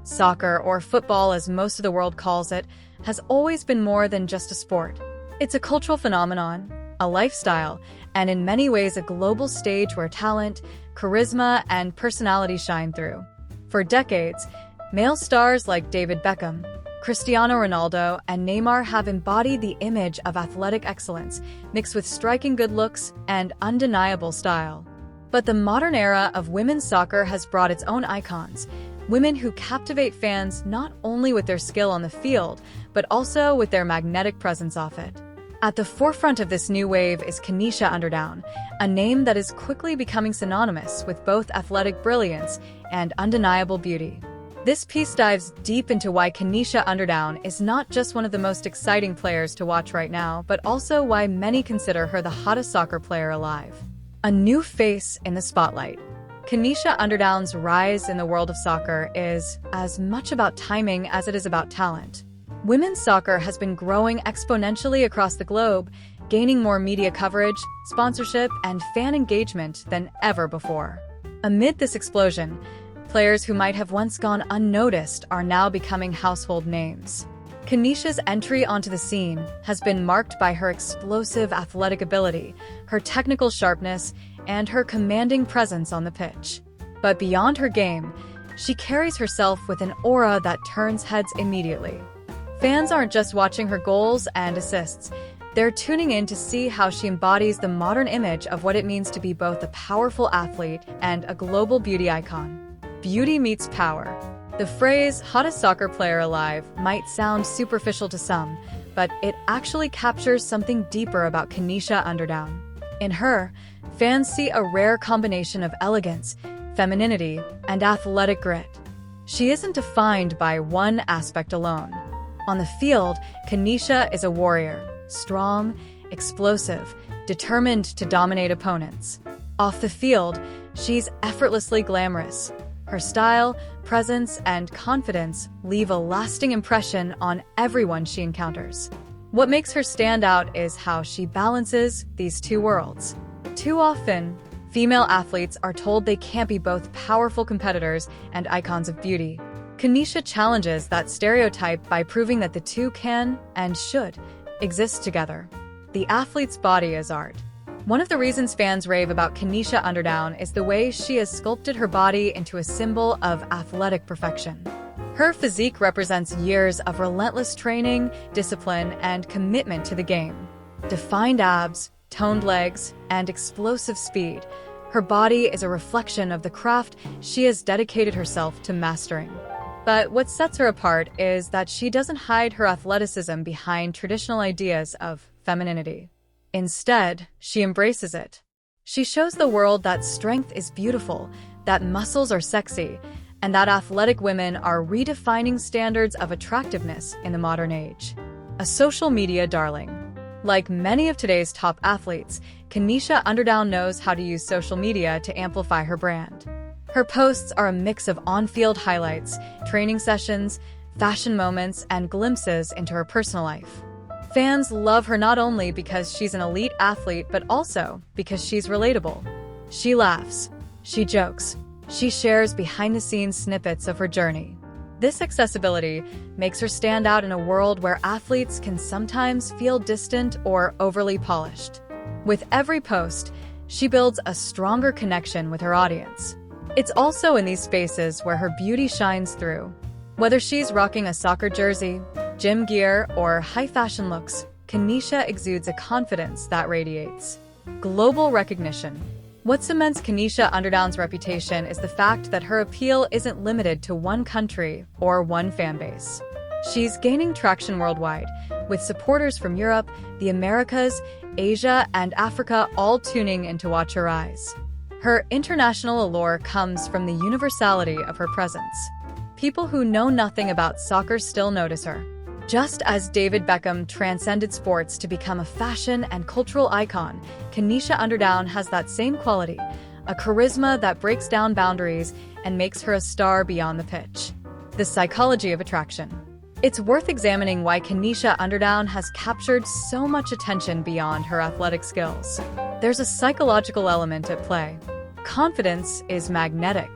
Soccer, or football as most of the world calls it, has always been more than just a sport. It's a cultural phenomenon, a lifestyle, and in many ways a global stage where talent, charisma, and personality shine through. For decades, male stars like David Beckham, Cristiano Ronaldo, and Neymar have embodied the image of athletic excellence, mixed with striking good looks and undeniable style. But the modern era of women's soccer has brought its own icons, women who captivate fans not only with their skill on the field, but also with their magnetic presence off it. At the forefront of this new wave is Kanisha Underdown, a name that is quickly becoming synonymous with both athletic brilliance and undeniable beauty. This piece dives deep into why Kanisha Underdown is not just one of the most exciting players to watch right now, but also why many consider her the hottest soccer player alive. A new face in the spotlight. Kanisha Underdown's rise in the world of soccer is as much about timing as it is about talent. Women's soccer has been growing exponentially across the globe, gaining more media coverage, sponsorship, and fan engagement than ever before. Amid this explosion, players who might have once gone unnoticed are now becoming household names. Kanisha's entry onto the scene has been marked by her explosive athletic ability, her technical sharpness, and her commanding presence on the pitch. But beyond her game, she carries herself with an aura that turns heads immediately. Fans aren't just watching her goals and assists, they're tuning in to see how she embodies the modern image of what it means to be both a powerful athlete and a global beauty icon. Beauty meets power. The phrase hottest soccer player alive might sound superficial to some, but it actually captures something deeper about Kanisha Underdown. In her, fans see a rare combination of elegance, femininity, and athletic grit. She isn't defined by one aspect alone. On the field, Kanisha is a warrior, strong, explosive, determined to dominate opponents. Off the field, she's effortlessly glamorous. Her style, presence, and confidence leave a lasting impression on everyone she encounters. What makes her stand out is how she balances these two worlds. Too often, female athletes are told they can't be both powerful competitors and icons of beauty. Kanisha challenges that stereotype by proving that the two can, and should, exist together. The athlete's body is art. One of the reasons fans rave about Kanisha Underdown is the way she has sculpted her body into a symbol of athletic perfection. Her physique represents years of relentless training, discipline, and commitment to the game. Defined abs, toned legs, and explosive speed, her body is a reflection of the craft she has dedicated herself to mastering. But what sets her apart is that she doesn't hide her athleticism behind traditional ideas of femininity. Instead, she embraces it. She shows the world that strength is beautiful, that muscles are sexy, and that athletic women are redefining standards of attractiveness in the modern age. A social media darling. Like many of today's top athletes, Kanisha Underdown knows how to use social media to amplify her brand. Her posts are a mix of on-field highlights, training sessions, fashion moments, and glimpses into her personal life. Fans love her not only because she's an elite athlete, but also because she's relatable. She laughs, she jokes, she shares behind-the-scenes snippets of her journey. This accessibility makes her stand out in a world where athletes can sometimes feel distant or overly polished. With every post, she builds a stronger connection with her audience. It's also in these spaces where her beauty shines through. Whether she's rocking a soccer jersey, gym gear, or high-fashion looks, Kanisha exudes a confidence that radiates. Global recognition. What cements Kanisha Underdown's reputation is the fact that her appeal isn't limited to one country or one fanbase. She's gaining traction worldwide, with supporters from Europe, the Americas, Asia, and Africa all tuning in to watch her rise. Her international allure comes from the universality of her presence. People who know nothing about soccer still notice her. Just as David Beckham transcended sports to become a fashion and cultural icon, Kanisha Underdown has that same quality, a charisma that breaks down boundaries and makes her a star beyond the pitch. The psychology of attraction. It's worth examining why Kanisha Underdown has captured so much attention beyond her athletic skills. There's a psychological element at play. Confidence is magnetic.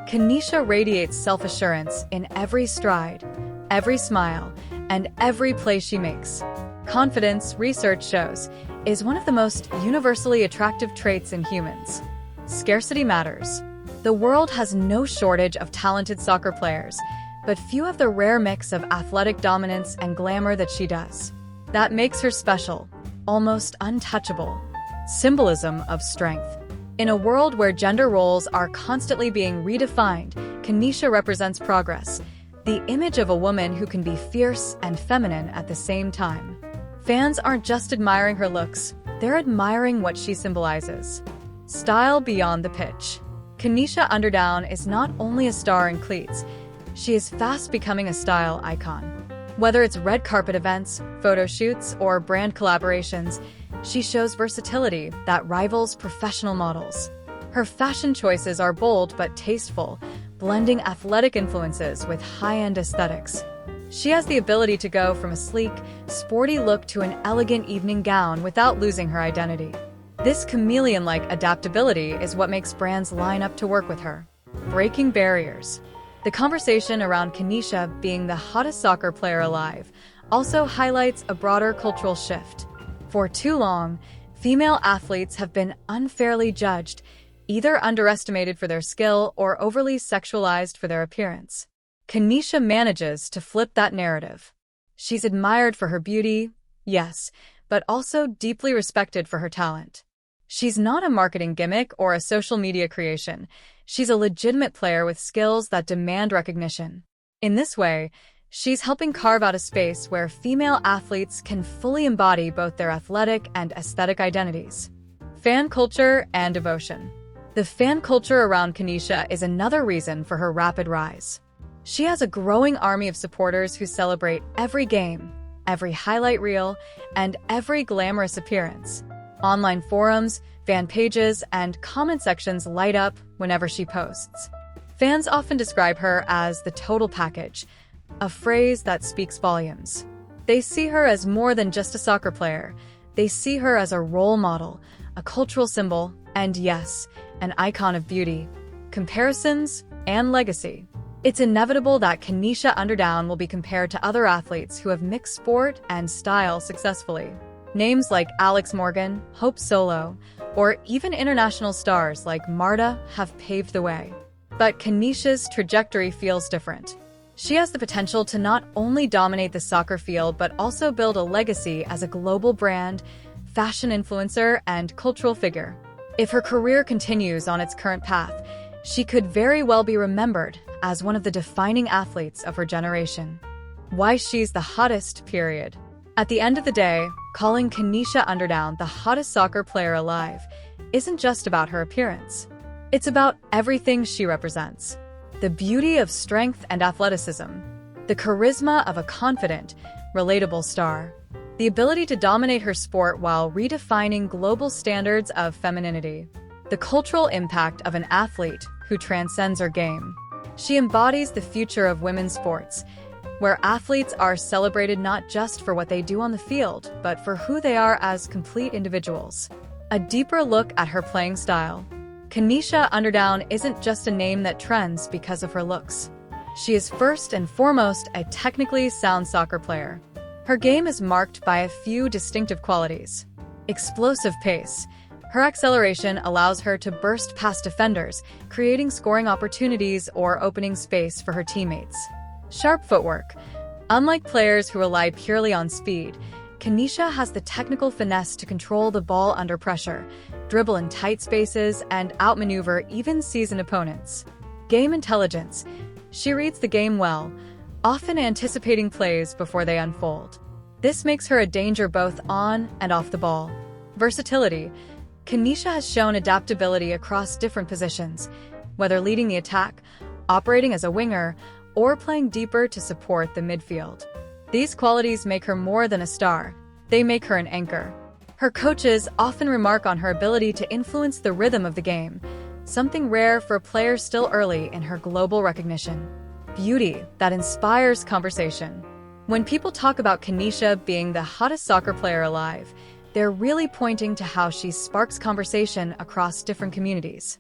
Kanisha radiates self-assurance in every stride, every smile, and every play she makes. Confidence, research shows, is one of the most universally attractive traits in humans. Scarcity matters. The world has no shortage of talented soccer players, but few have the rare mix of athletic dominance and glamour that she does. That makes her special, almost untouchable. Symbolism of strength. In a world where gender roles are constantly being redefined, Kanisha represents progress, the image of a woman who can be fierce and feminine at the same time. Fans aren't just admiring her looks, they're admiring what she symbolizes. Style beyond the pitch. Kanisha Underdown is not only a star in cleats, she is fast becoming a style icon. Whether it's red carpet events, photo shoots, or brand collaborations, she shows versatility that rivals professional models. Her fashion choices are bold but tasteful, blending athletic influences with high-end aesthetics. She has the ability to go from a sleek, sporty look to an elegant evening gown without losing her identity. This chameleon-like adaptability is what makes brands line up to work with her. Breaking barriers. The conversation around Kanisha being the hottest soccer player alive also highlights a broader cultural shift. For too long, female athletes have been unfairly judged, either underestimated for their skill or overly sexualized for their appearance. Kanisha manages to flip that narrative. She's admired for her beauty, yes, but also deeply respected for her talent. She's not a marketing gimmick or a social media creation. She's a legitimate player with skills that demand recognition. In this way, she's helping carve out a space where female athletes can fully embody both their athletic and aesthetic identities. Fan culture and devotion. The fan culture around Kanisha is another reason for her rapid rise. She has a growing army of supporters who celebrate every game, every highlight reel, and every glamorous appearance. Online forums, fan pages, and comment sections light up whenever she posts. Fans often describe her as the total package, a phrase that speaks volumes. They see her as more than just a soccer player. They see her as a role model, a cultural symbol, and yes, an icon of beauty, comparisons, and legacy. It's inevitable that Kanisha Underdown will be compared to other athletes who have mixed sport and style successfully. Names like Alex Morgan, Hope Solo, or even international stars like Marta have paved the way. But Kanisha's trajectory feels different. She has the potential to not only dominate the soccer field but also build a legacy as a global brand, fashion influencer, and cultural figure. If her career continues on its current path, she could very well be remembered as one of the defining athletes of her generation. Why she's the hottest, period. At the end of the day, calling Kanisha Underdown the hottest soccer player alive isn't just about her appearance. It's about everything she represents. The beauty of strength and athleticism, the charisma of a confident, relatable star, the ability to dominate her sport while redefining global standards of femininity, the cultural impact of an athlete who transcends her game. She embodies the future of women's sports, where athletes are celebrated not just for what they do on the field, but for who they are as complete individuals. A deeper look at her playing style. Kanisha Underdown isn't just a name that trends because of her looks. She is first and foremost a technically sound soccer player. Her game is marked by a few distinctive qualities. Explosive pace. Her acceleration allows her to burst past defenders, creating scoring opportunities or opening space for her teammates. Sharp footwork. Unlike players who rely purely on speed, Kanisha has the technical finesse to control the ball under pressure, dribble in tight spaces, and outmaneuver even seasoned opponents. Game intelligence. She reads the game well, often anticipating plays before they unfold. This makes her a danger both on and off the ball. Versatility. Kanisha has shown adaptability across different positions, whether leading the attack, operating as a winger, or playing deeper to support the midfield. These qualities make her more than a star. They make her an anchor. Her coaches often remark on her ability to influence the rhythm of the game, something rare for a player still early in her global recognition. Beauty that inspires conversation. When people talk about Kanisha being the hottest soccer player alive, they're really pointing to how she sparks conversation across different communities.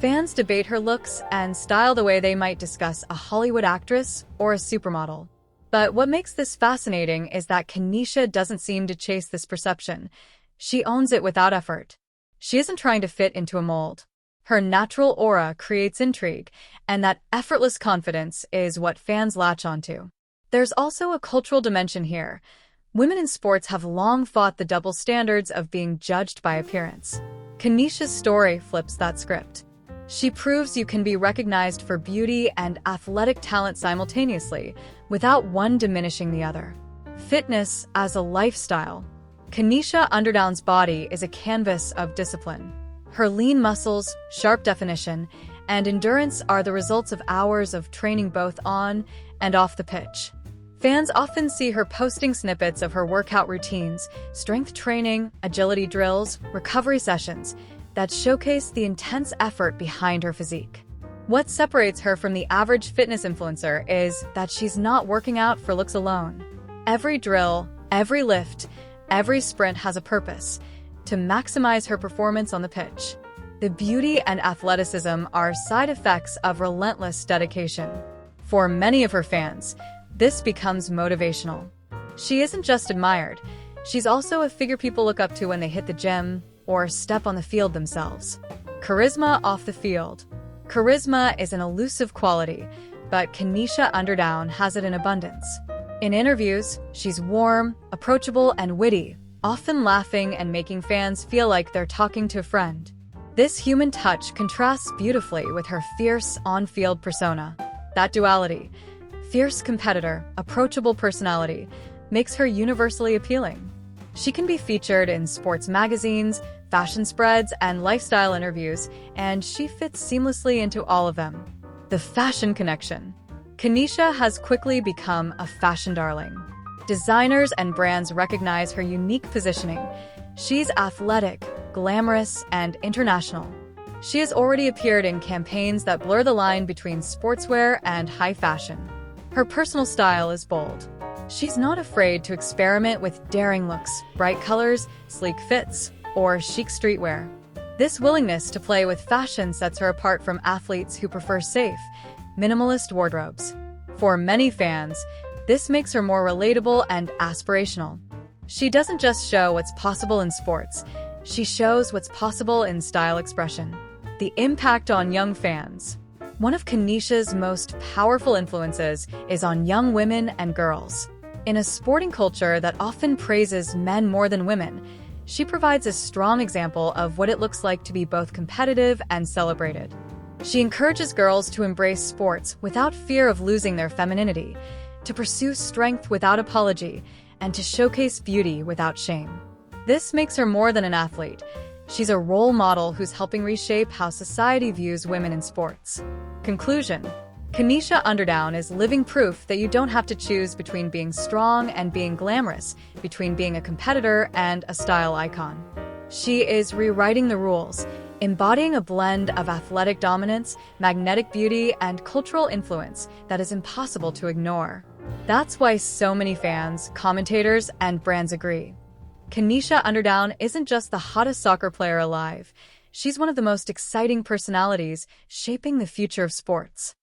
Fans debate her looks and style the way they might discuss a Hollywood actress or a supermodel. But what makes this fascinating is that Kanisha doesn't seem to chase this perception. She owns it without effort. She isn't trying to fit into a mold. Her natural aura creates intrigue, and that effortless confidence is what fans latch onto. There's also a cultural dimension here. Women in sports have long fought the double standards of being judged by appearance. Kanisha's story flips that script. She proves you can be recognized for beauty and athletic talent simultaneously, without one diminishing the other. Fitness as a lifestyle. Kanisha Underdown's body is a canvas of discipline. Her lean muscles, sharp definition, and endurance are the results of hours of training both on and off the pitch. Fans often see her posting snippets of her workout routines, strength training, agility drills, recovery sessions that showcase the intense effort behind her physique. What separates her from the average fitness influencer is that she's not working out for looks alone. Every drill, every lift, every sprint has a purpose: to maximize her performance on the pitch. The beauty and athleticism are side effects of relentless dedication. For many of her fans, this becomes motivational. She isn't just admired, she's also a figure people look up to when they hit the gym or step on the field themselves. Charisma off the field. Charisma is an elusive quality, but Kanisha Underdown has it in abundance. In interviews, she's warm, approachable, and witty, often laughing and making fans feel like they're talking to a friend. This human touch contrasts beautifully with her fierce on-field persona. That duality, fierce competitor, approachable personality, makes her universally appealing. She can be featured in sports magazines, fashion spreads, and lifestyle interviews, and she fits seamlessly into all of them. The fashion connection. Kanisha has quickly become a fashion darling. Designers and brands recognize her unique positioning. She's athletic, glamorous, and international. She has already appeared in campaigns that blur the line between sportswear and high fashion. Her personal style is bold. She's not afraid to experiment with daring looks, bright colors, sleek fits, or chic streetwear. This willingness to play with fashion sets her apart from athletes who prefer safe, minimalist wardrobes. For many fans, this makes her more relatable and aspirational. She doesn't just show what's possible in sports, she shows what's possible in style expression. The impact on young fans. One of Kanisha's most powerful influences is on young women and girls. In a sporting culture that often praises men more than women, she provides a strong example of what it looks like to be both competitive and celebrated. She encourages girls to embrace sports without fear of losing their femininity, to pursue strength without apology, and to showcase beauty without shame. This makes her more than an athlete. She's a role model who's helping reshape how society views women in sports. Conclusion. Kanisha Underdown is living proof that you don't have to choose between being strong and being glamorous, between being a competitor and a style icon. She is rewriting the rules, embodying a blend of athletic dominance, magnetic beauty, and cultural influence that is impossible to ignore. That's why so many fans, commentators, and brands agree. Kanisha Underdown isn't just the hottest soccer player alive. She's one of the most exciting personalities shaping the future of sports.